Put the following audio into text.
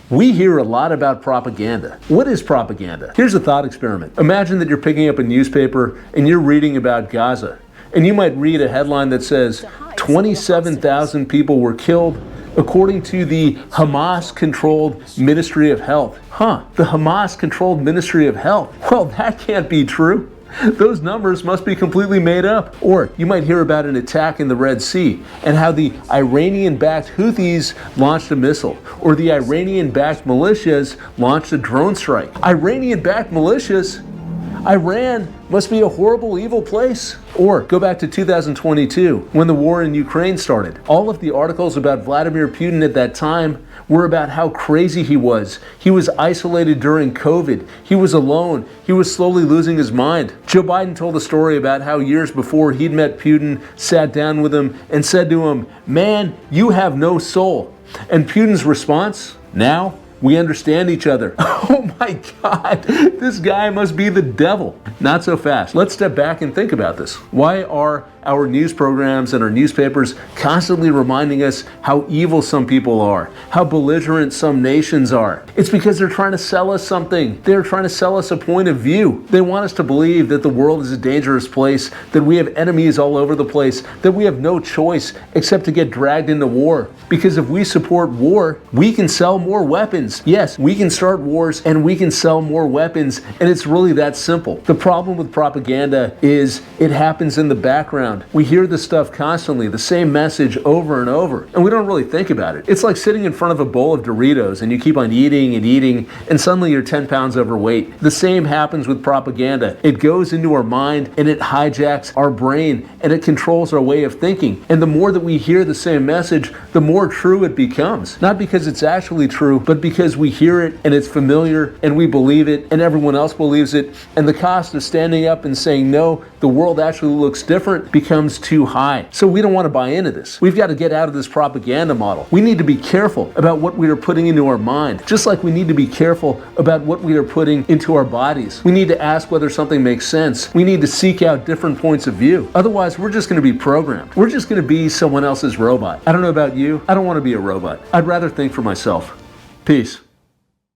We hear a lot about propaganda. What is propaganda? Here's a thought experiment. Imagine that you're picking up a newspaper and you're reading about Gaza. And you might read a headline that says 27,000 people were killed according to the Hamas-controlled Ministry of Health. The Hamas-controlled Ministry of Health. Well, that can't be true. Those numbers must be completely made up. Or you might hear about an attack in the Red Sea and how the Iranian-backed Houthis launched a missile, or the Iranian-backed militias launched a drone strike. Iranian-backed militias? Iran must be a horrible, evil place. Or go back to 2022, when the war in Ukraine started. All of the articles about Vladimir Putin at that time were about how crazy he was. He was isolated during COVID. He was alone. He was slowly losing his mind. Joe Biden told a story about how years before he'd met Putin, sat down with him, and said to him, "Man, you have no soul." And Putin's response? Now we understand each other. Oh my God, this guy must be the devil. Not so fast. Let's step back and think about this. Why are our news programs and our newspapers constantly reminding us how evil some people are, how belligerent some nations are? It's because they're trying to sell us something. They're trying to sell us a point of view. They want us to believe that the world is a dangerous place, that we have enemies all over the place, that we have no choice except to get dragged into war. Because if we support war, we can sell more weapons. Yes, we can start wars and we can sell more weapons, and it's really that simple. The problem with propaganda is it happens in the background. We hear this stuff constantly, the same message over and over, and we don't really think about it. It's like sitting in front of a bowl of Doritos and you keep on eating and eating, and suddenly you're 10 pounds overweight. The same happens with propaganda. It goes into our mind and it hijacks our brain and it controls our way of thinking. And the more that we hear the same message, the more true it becomes. Not because it's actually true, but because we hear it and it's familiar and we believe it and everyone else believes it. And the cost of standing up and saying, no, the world actually looks different, becomes too high. So we don't want to buy into this. We've got to get out of this propaganda model. We need to be careful about what we are putting into our mind, just like we need to be careful about what we are putting into our bodies. We need to ask whether something makes sense. We need to seek out different points of view. Otherwise, we're just going to be programmed. We're just going to be someone else's robot. I don't know about you. I don't want to be a robot. I'd rather think for myself. Peace.